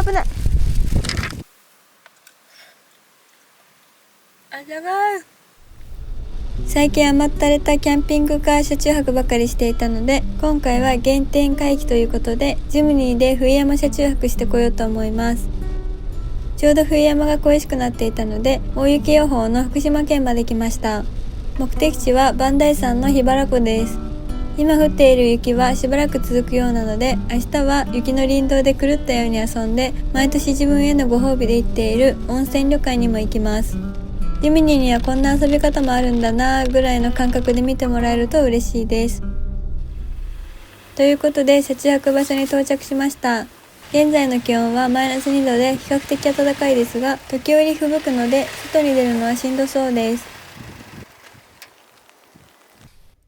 危ない。最近余ったれたキャンピングカー車中泊ばかりしていたので、今回は原点回帰ということでジムニーで冬山車中泊してこようと思います。ちょうど冬山が恋しくなっていたので、大雪予報の福島県まで来ました。目的地は磐梯山の桧原湖です。今降っている雪はしばらく続くようなので、明日は雪の林道で狂ったように遊んで、毎年自分へのご褒美で行っている温泉旅館にも行きます。ジムニーにはこんな遊び方もあるんだなぐらいの感覚で見てもらえると嬉しいです。ということで車中泊場所に到着しました。現在の気温はマイナス2度で比較的暖かいですが、時折吹雪くので外に出るのはしんどそうです。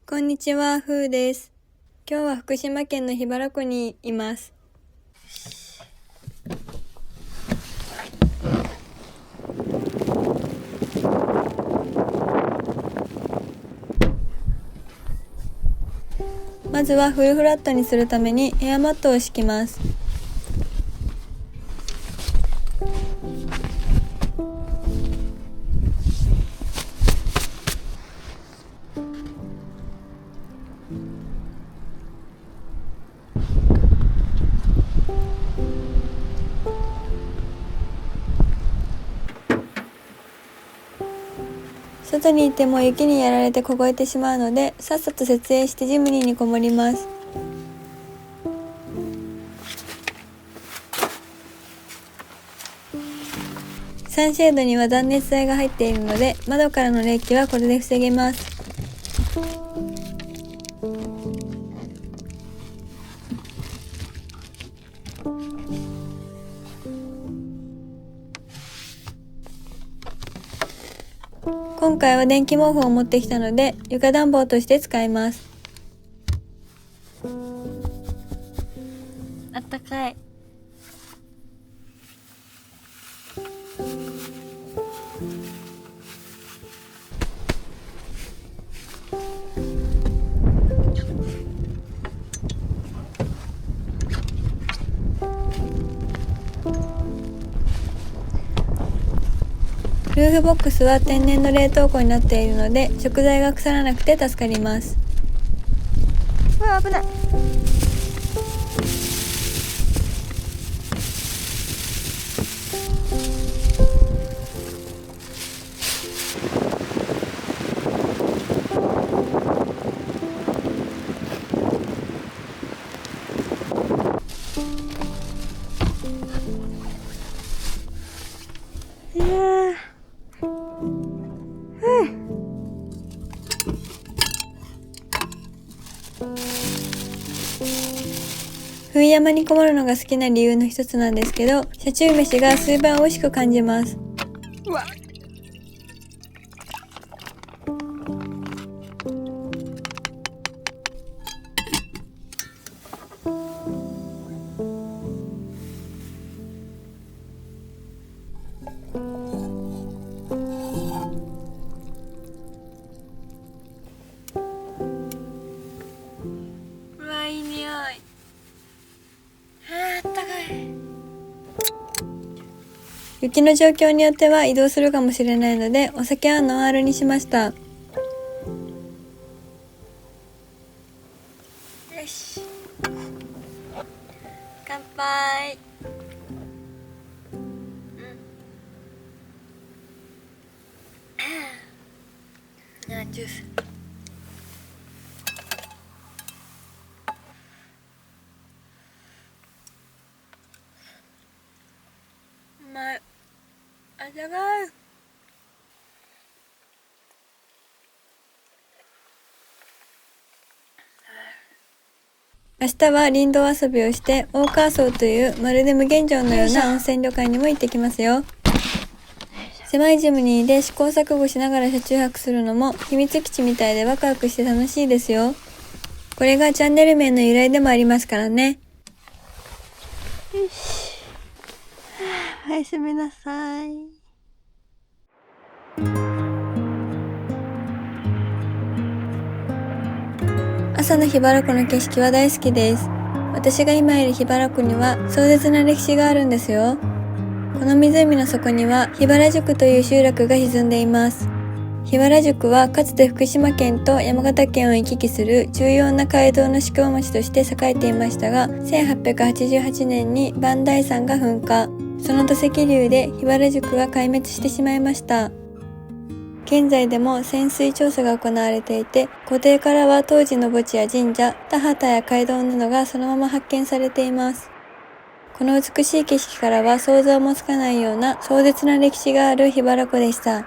こんにちは、ふーです。今日は福島県の桧原湖にいます。まずはフルフラットにするためにエアマットを敷きます。外にいても雪にやられて凍えてしまうので、さっさと設営してジムニーにこもります。サンシェードには断熱材が入っているので、窓からの冷気はこれで防げます。今回は電気毛布を持ってきたので、床暖房として使います。あったかい。ルーフボックスは天然の冷凍庫になっているので、食材が腐らなくて助かります。うわ、危ない。いやー、冬山にこもるのが好きな理由の一つなんですけど、車中飯が数倍美味しく感じます。うわ、うわ、いい匂い。あったかい。雪の状況によっては移動するかもしれないので、お酒はノンアルにしました。よし、乾杯。ジュース。うまい。あったかい。明日は林道遊びをして、大川荘というまるで無限城のような温泉旅館にも行ってきますよ。狭いジムニーで試行錯誤しながら車中泊するのも秘密基地みたいでワクワクして楽しいですよ。これがチャンネル名の由来でもありますからね。よし。おやすみなさい。朝の桧原湖の景色は大好きです。私が今いる桧原湖には壮絶な歴史があるんですよ。この湖の底には桧原宿という集落が沈んでいます。桧原宿はかつて福島県と山形県を行き来する重要な街道の宿場町として栄えていましたが、1888年に磐梯山が噴火。その土石流で桧原宿は壊滅してしまいました。現在でも潜水調査が行われていて、湖底からは当時の墓地や神社、田畑や街道などがそのまま発見されています。この美しい景色からは想像もつかないような壮絶な歴史がある桧原湖でした。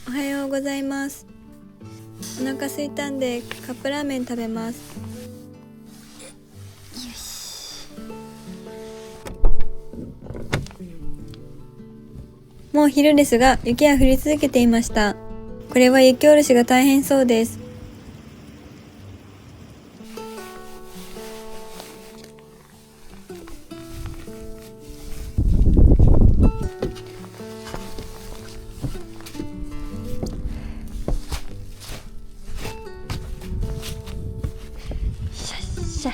おはようございます。お腹空いたんでカップラーメン食べます。もう昼ですが、雪は降り続けていました。これは雪下ろしが大変そうです。シャッシャ。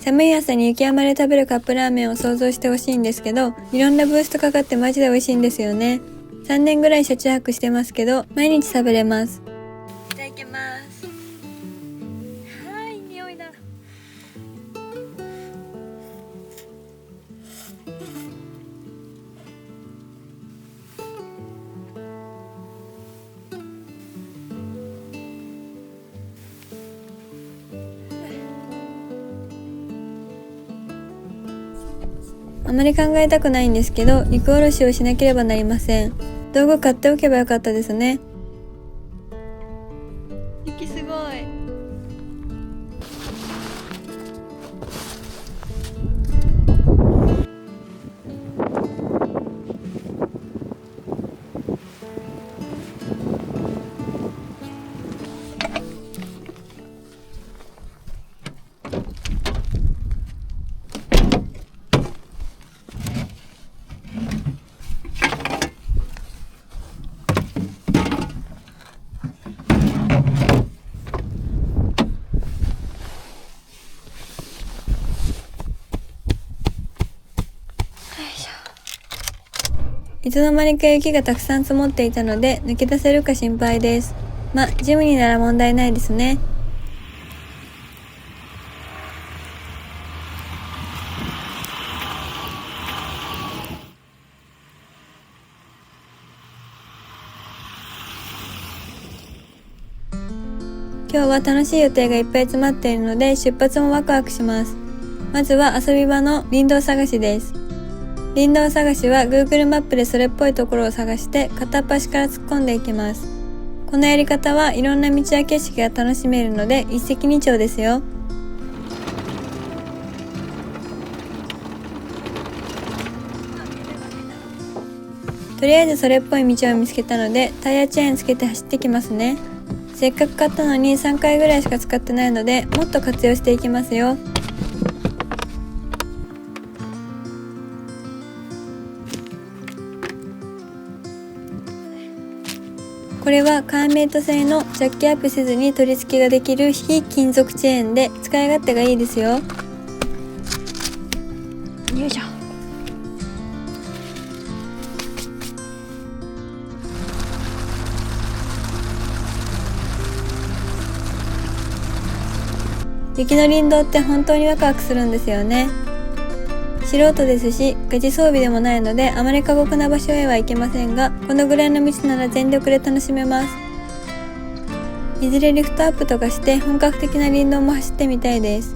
寒い朝に雪山で食べるカップラーメンを想像してほしいんですけど、いろんなブーストかかってマジで美味しいんですよね。3年ぐらい車中泊してますけど、毎日食べれます。いただきます。はい、匂いだ。あまり考えたくないんですけど、雪下ろしをしなければなりません。道具買っておけばよかったですね。雪すごい。いつの間にか雪がたくさん積もっていたので抜け出せるか心配です。ジムになら問題ないですね。今日は楽しい予定がいっぱい詰まっているので出発もワクワクします。まずは遊び場の林道探しです。林道探しは Google マップでそれっぽいところを探して片っ端から突っ込んでいきます。このやり方はいろんな道や景色が楽しめるので一石二鳥ですよ。とりあえずそれっぽい道を見つけたのでタイヤチェーンつけて走ってきますね。せっかく買ったのに3回ぐらいしか使ってないのでもっと活用していきますよ。これはカーメイト製のジャッキアップせずに取り付けができる非金属チェーンで使い勝手がいいですよ。よいしょ。雪の林道って本当にワクワクするんですよね。素人ですしガチ装備でもないのであまり過酷な場所へは行けませんが、このぐらいの道なら全力で楽しめます。いずれリフトアップとかして本格的な林道も走ってみたいです。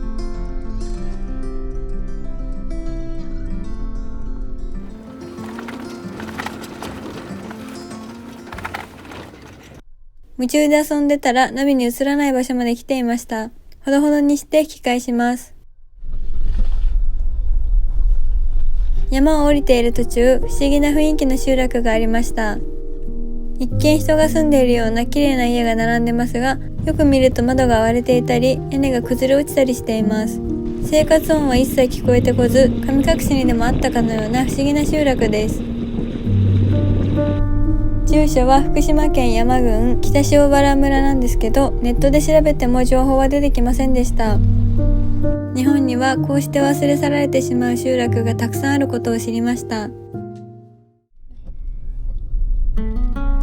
夢中で遊んでたらナビに映らない場所まで来ていました。ほどほどにして引き返します。山を降りている途中、不思議な雰囲気の集落がありました。一見人が住んでいるような綺麗な家が並んでますが、よく見ると窓が割れていたり、屋根が崩れ落ちたりしています。生活音は一切聞こえてこず、神隠しにでもあったかのような不思議な集落です。住所は福島県山郡北塩原村なんですけど、ネットで調べても情報は出てきませんでした。日本にはこうして忘れ去られてしまう集落がたくさんあることを知りました。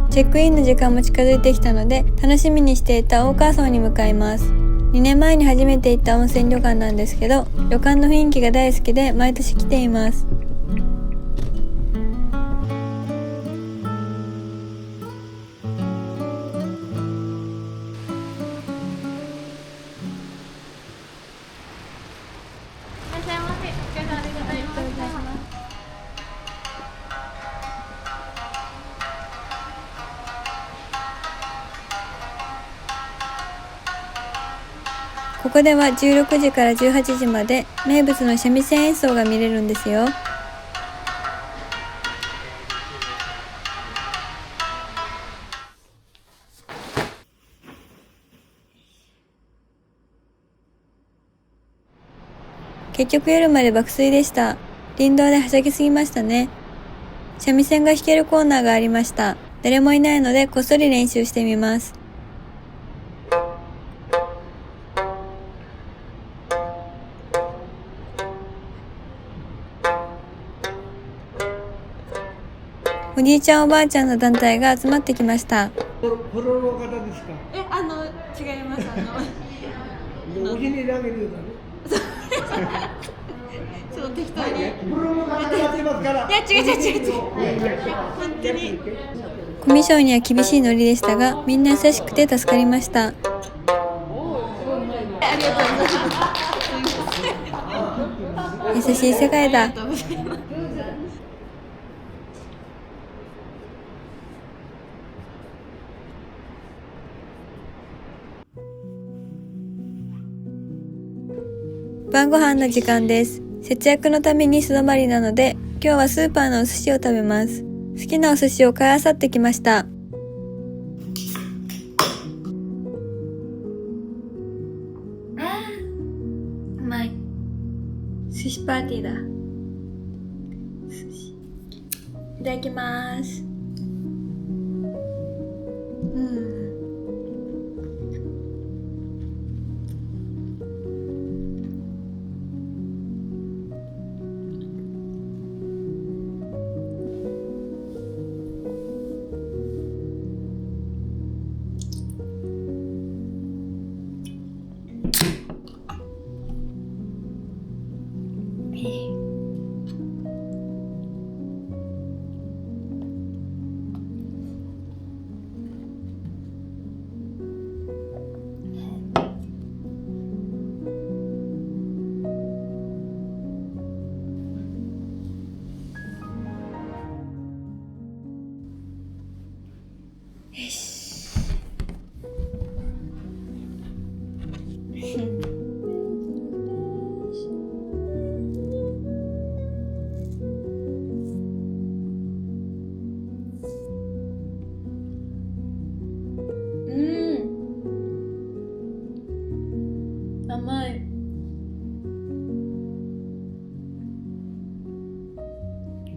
チェックインの時間も近づいてきたので、楽しみにしていた大川荘に向かいます。2年前に初めて行った温泉旅館なんですけど、旅館の雰囲気が大好きで毎年来ています。ここでは16時から18時まで名物の三味線演奏が見れるんですよ。結局夜まで爆睡でした。林道ではしゃぎすぎましたね。三味線が弾けるコーナーがありました。誰もいないのでこっそり練習してみます。おじいちゃんおばあちゃんの団体が集まってきました。プロの方ですか？違います。おひねりあげるようだね。そう適当に。プロの方がやってますから。違う。本当に。コミュ障には厳しいノリでしたが、みんな優しくて助かりました。ありがとうございます。優しい世界だ。晩ご飯の時間です。節約のために素泊まりなので、今日はスーパーのお寿司を食べます。好きなお寿司を買いあさってきました。うまい。寿司パーティーだ。寿司。いただきます。よし。甘い。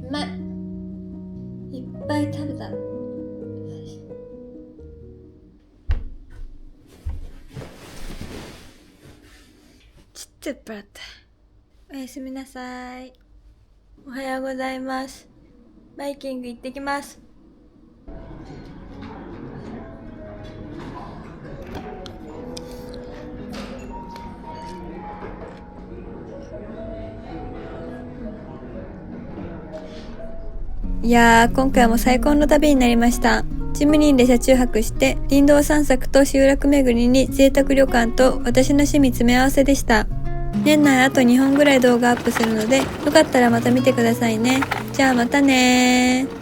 うまい。いっぱい食べた。ちょっと待って。おやすみなさい。おはようございます。バイキング行ってきます。いやー、今回も最高の旅になりました。ジムニーで車中泊して林道散策と集落巡りに贅沢旅館と私の趣味詰め合わせでした。年内あと2本ぐらい動画アップするので、よかったらまた見てくださいね。じゃあまたねー。